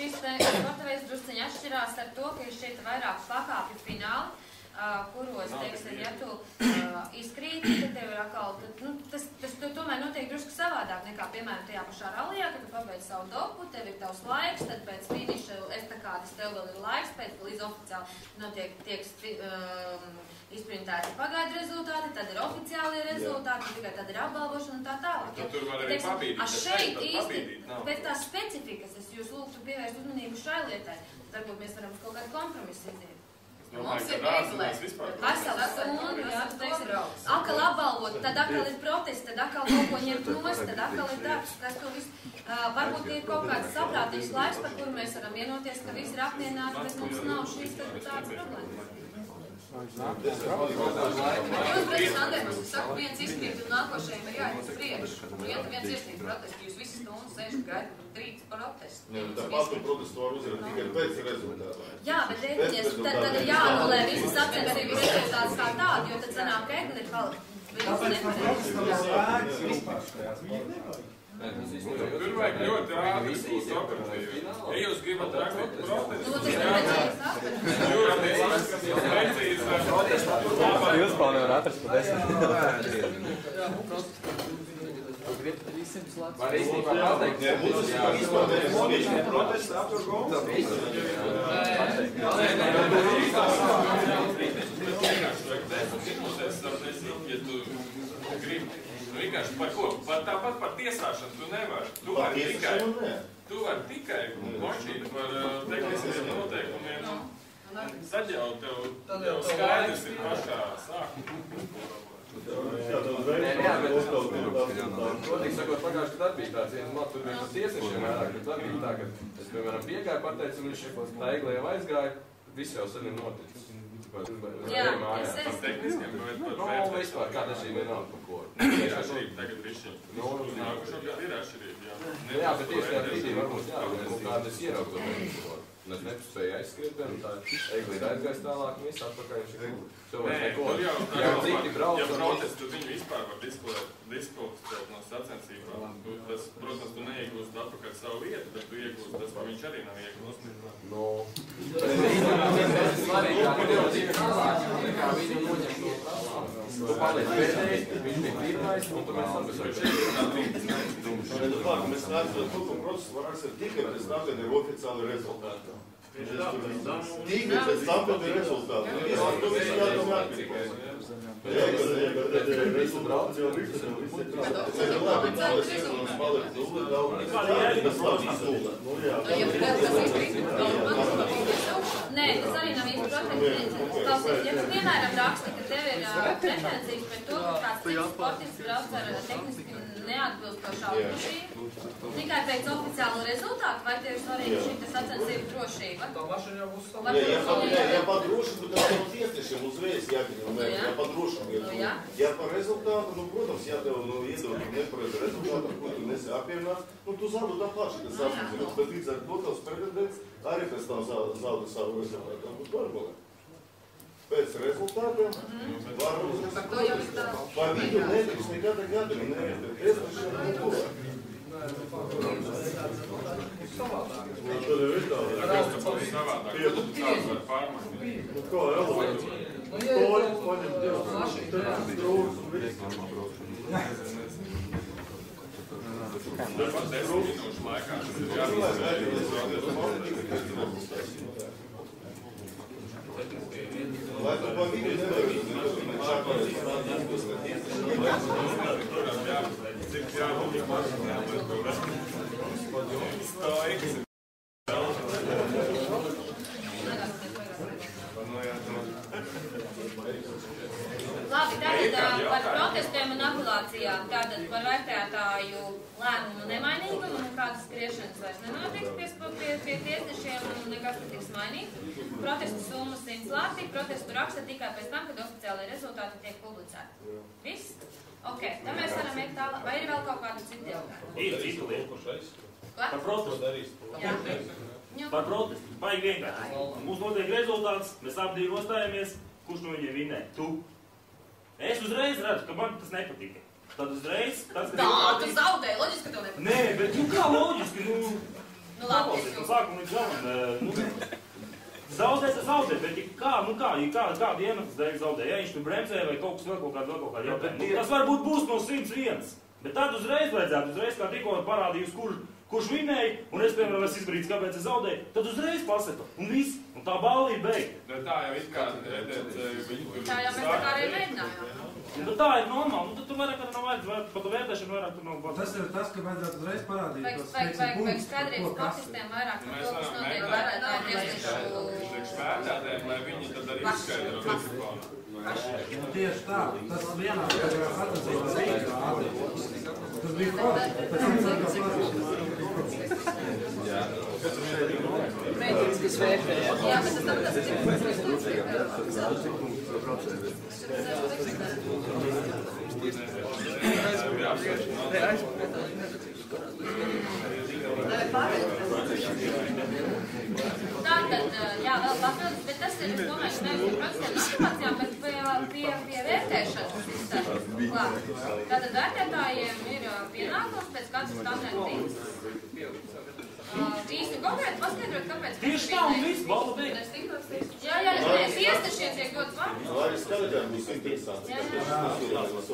šis sporta veids drusciņi atšķirās ar to, ka ir šeit vairāk pakāpju fināli, kuros, teiksim, ja tu izkrīti, tad tev ir atkal, tas tomēr notiek drusku savādāk nekā, piemēram, tajā pašā rallijā, kad tu pabeidz savu dopu, tev ir tavs laiks, tad pēc finiša estakādas tev vēl ir laiks, pēc līdz oficiāli tiek izprintēti pagaidu rezultāti, tad ir oficiālie rezultāti, tikai tad ir apbalvošana un tā tālāk. Tur var arī pabīdīt. Šeit īsti, pēc tās specifikas, es jūs lūgtu pievērst uzmanību šai lietai, varbūt mēs varam kaut kādu kompromisu iziet. Mums ir vieglais. Vesels stundu, jā, tu teiksi, atkal apbalvot, tad atkal ir protesti, tad atkal kaut ko ņemt nost, tad atkal ir darbs, tas to visu. Varbūt ir kaut kāds saprātīgs laiks, par kuru mēs varam vienoties, ka visi ir apmierināti, bet mums nav šīs tādas problēmas. Jūs, Brīdis Andrēmas, saka, viens izkrīt un nākošajiem ir jāiet uz priekšu. Un ja viens iesniedz protestu, jūs visi stundu sēžat gaidat drīz protestu. Tāpat par protestu var uzvarēt tikai pēc rezultātā. Jā, bet ētiņies, tad ir jāanulē visas sacensību rezultātus kā tādu, jo tad sanāk ēkli ir palikt. Tur vajag ļoti ātri būt operatīvi. Ja jūs gribat rakstīt protestu, jūs vēl nevar atrast pa 10. Var īstenībā pateikt, ja būs protestu aptur golfu. Vienkārši par ko? Tāpat par tiesāšanu tu nevari. Tu vari tikai močīt par tehniskiem noteikumiem. Saģaut tev skaidrs ir pašā sākumā. Protīgi sakot, pagājuši, kad bija tāds viens mats, tur bija tiesnešiem vairāk, kad bija tā, ka es, piemēram, piegāju, pateicu, un viņš tā eglē jau aizgāja, viss jau sen ir noticis. Jā, es par tehniskiem, bet vispār, kāda šī vienalga par ko? Ir atšķirība tagad višķi. Nākušo gadu ir atšķirība, jā. Jā, bet tieši tajā brīdī varbūt jā, kāda es ieraugu to tehnisko. Un es nespēju aizskriet, un tā egli ir aizgājis tālāk, un viss atpakaļ viņš ir cilvēks neko. Jā, citi brauc. Ja protestu viņu vispār var diskvalificēt no sacensībām, tas, protams, tu neiegūst atpakaļ savu vietu, bet tu iegūst tas, ka viņš arī nav iegūst. No. Tas svarīgāk, ka tev dzīve tālāk, nekā viņu noņem no tālāk. Tu paliec pēdējais, viņš bija pirmais, un tu mēs sapesam. Mēs redzam, ka procesu var rakstīt tikai pēc tam, kad ir oficiāli rezultāti. Tikai pēc tam, kad ir rezultāti. Tu visi jādomā atpirkos. Nē, tas arī nav īsti protests. Ja tu piemēram raksti, ka tev ir pretenzijas par to, ka kāds cits sportists brauc ar tehniski neatbilstošu automašīnu, tikai pēc oficiālu rezultātu, vai tev ir svarīgi šī sacensību drošība? Ja par drošību, tad tev tiesnešiem uzreiz jāgrib, ja par drošību. Ja par rezultātu, protams, ja tev iedod nepareizu rezultātu, ko tu nesi apvienās, tu zaudē tā paši, kas sacensības, bet līdz ar to tavs pretendents arī pēc tam zaudē savu rezultātu. Tas var būt. Pēc rezultātiem var uzreiz. Par viņu nedrīkst nekādā gadījumā neviet. Es taču neko. Tad ir tā. Tas pavisam savādāk. Tāds var pārmainīt. Kā elements? Stoļi, paņem divas. Strūks un viss. Pat 10 minūšu laikā tas ir jāizsver. Lai tu pa viņu nevari Labi, tātad par protestiem un apelācijām, tātad par vērtētāju lēmumu nemainīgumu un kādas skriešanas vairs nenotiks pie tiesnešiem un nekas netiks mainīts. Protestu summa 100 lati, protestu raksta tikai pēc tam, kad oficiālai rezultāti tiek publicēti. Viss? Ok, tad mēs varam iet tālāk. Vai ir vēl kaut kādu citu jautājumu? Ir citu lietu. Par protestu. Jā. Par protestu. Baigi vienkārši. Mums notiek rezultāts, mēs abi nostājamies, kurš no viņiem vinnē? Tu. Es uzreiz redzu, ka man tas nepatika. Tad uzreiz... Tā, tu zaudēji, loģiski, ka tev nepatika. Nē, bet kā loģiski, Nu labi, paklausies no sākuma līdz galam. Zaudēt, bet kāda iemesls dēļ zaudē? Ja viņš tur bremzē vai kaut kas vēl kaut kāda jautājuma. Tas varbūt būs no 101. Bet tad uzreiz kā tikko parādījus, kurš vinēja, un es, piemēram, esmu izbrīdis, kāpēc es zaudēju, tad uzreiz pasaku, un viss, un tā balva ir beigta. Tā jau it kā... Tā jau mēs tā kā arī mēģinājām. Nu, tā ir normāli, nu, tu vairāk nav vajadzētu, pat vērtēšanu vairāk tur nav vajadzētu. Tas ir tas, ka vajadzētu uzreiz parādīt. Vajag skaidrības sportistiem vairāk par to, kas notiek vērtētāju tiesnešu... Priekšvērtētājiem, lai viņi tad arī izskaidro telefonā. Tieši tā, tas vienā fotogrāfā atlasīja Rīgā. Tas bija forši, pēc tam sākās Mēģiniskas vērtējums. Jā, bet Tātad, jā, vēl papildus, bet tas ir, es domāju, ka nevis procesiem aplikācijām, bet pie vērtēšanas sistēmas klāt. Tātad vērtētājiem ir pienākums pēc katras standarta īsti konkrēti paskaidrot, kāpēc... Tieši tā un viss, balva beigta. Jā, nē, tiesnešiem tiek dots vārds. Lai arī skaidrām būs interesanti, ka tas ir jāsmas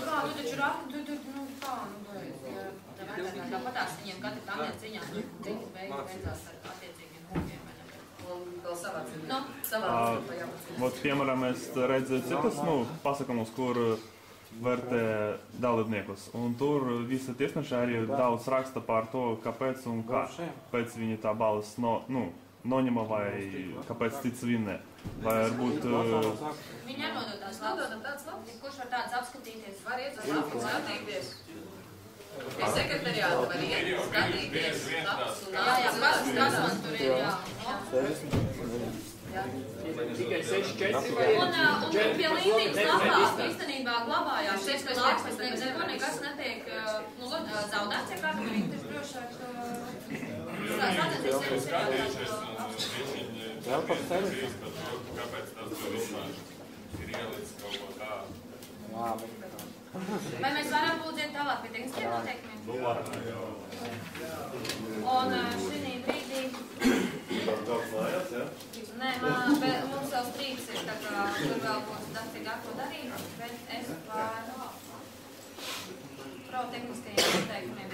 Kā, tu taču rakti, nu kā, tā vērtētā kā patās viņiem katru tādien ciņā, cik beidzās ar attiecīgiem punktiem. Вот, piemēram, es redzēju citas, pasakamus, kur vērtē dalībniekus, un tur visi tiesneši arī daudz raksta par to, kāpēc un kā, pēc viņi tā balvas noņema vai kāpēc cits vinnē. Vai varbūt... Viņi nenodod tās labas. Kurš var tāds apskatīties? Var iet uz lapu, skatīties. Pie sekretariāta var iet, skatīties, labs un nāc. Kas man tur ir, jā. Tikai 6-4 vai... Un pie līnijas labā īstenībā glabājās šis lapas, nekas netiek zaudēts, ja kādam ir interesi drošāk. Kāpēc tas tur ir ielicis kaut ko tādu? Vai mēs varam lūdzēt tālāk pie tehniskiem noteikumiem? Un šī brīdī... Nē, mums vēl strīds ir, tā kā tur vēl būs darbīgāk ko darīt, bet es par protehniskajiem noteikumiem.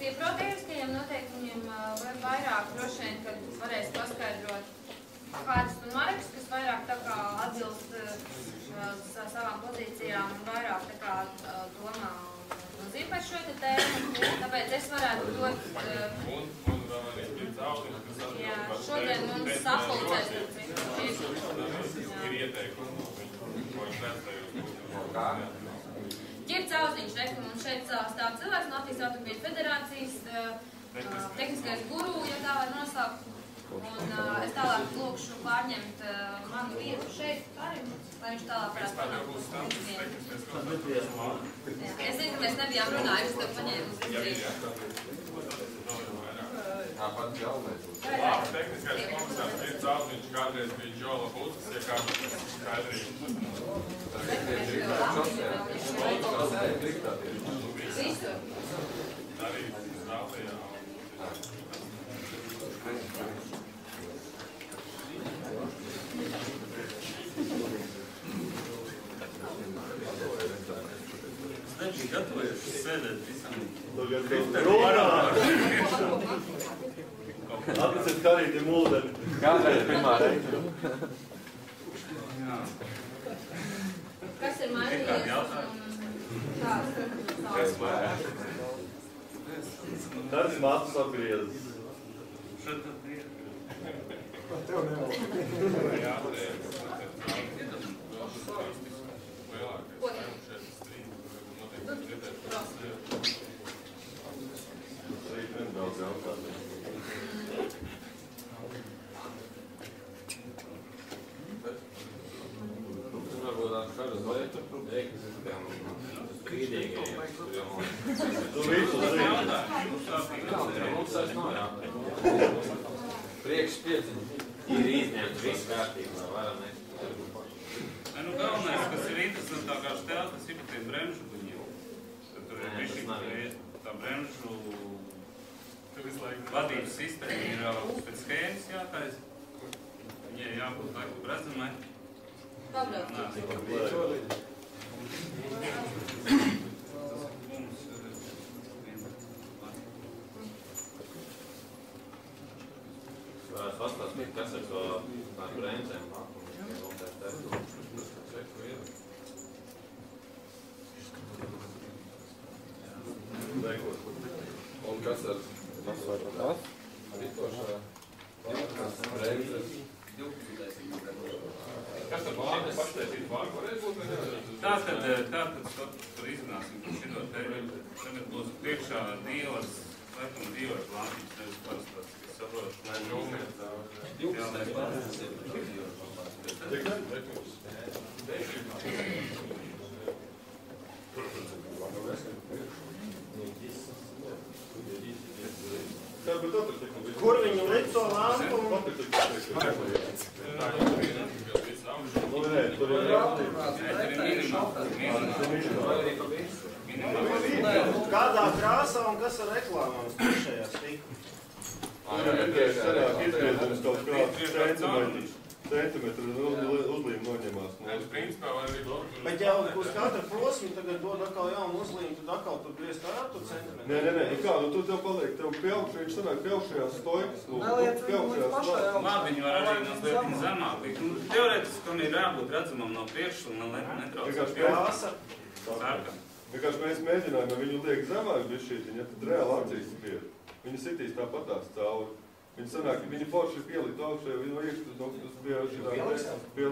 Pie protehniskajiem noteikumiem vairāk droši vien, kad varēs paskaidrot Hāris un Marks, kas vairāk tā kā atbilst savām pozīcijām un vairāk tā kā domā nozīm par šo te tēmu. Tāpēc es varētu dot... Un vēl arī bija Zaudiņš, kas Jā, šodien mums sapulcēs ir ieteikumi, ko viņš redzēja. Ģirds Zaudiņš, ka mums šeit stāv cilvēks no Latvijas Automobiļu federācijas, tehniskais guru, ja tā var nosaukt. Un es tālāk lūkšu pārņemt manu vietu šeit, arī, lai viņš tālāk varētu panākt. Es zinu, ka mēs nebijām runājuši, es tev paņēmu uz izdarību. Tāpat galvenais. Tehniskais komisārs ir Zaudiņš, kādreiz bija Džola Bucis, ja kāds skaidrība. Visu? Arī Zaudiņā. Viņš gatavojas sēdēt visam. Runā! Atlicēt karīti mūdeni. Kāda ir pirmā reize? Kas ir mainījies? Tas matus apgriezas. Tev nevar. Priekšpiedziņa ir izņemta viss kārtībā, varam ne. tā bremžu vadības sistēma ir pēc schēmas jātaisa. Viņai jābūt laiku redzamai. Varētu pastāstīt, kas ir to bremzēm? Un kas ar ritošā bremzes? Kas ar vāgu paštaisīt vāgu varētu būt? Tātad tur izrunāsim par šito te. Tagad būs priekšā dīlas, laikam dīlas plānības, nevis parastās, kas saprotu. Lai nūmēt tā. Kur viņi likt to lampu? Kādā krāsā un kas ar reklāmām šajā stikā? Izgriezums kaut kāds centimetru uzlīm noņemās. Bet jau uz katra posma tagad dod atkal jaunu uzlīmu, tad atkal tur griezt ar to centimetru? Nē, kā, tu tev paliek, tev pieaugšā, viņš sanāk pieaugšajās stoikas. Labi, viņi var arī mazliet zemāk. Teorētiski, kam ir jābūt redzamam no priekšas un netraucēt krāsa. Vienkārši mēs mēģinājām, ja viņu liek zemāk bišķīt, ja tad reāli acīs skriet. Viņi sitīs tāpatās cauri. Viņi sanāk, viņi forši pielikt augšā, viņi no iekšķi, pie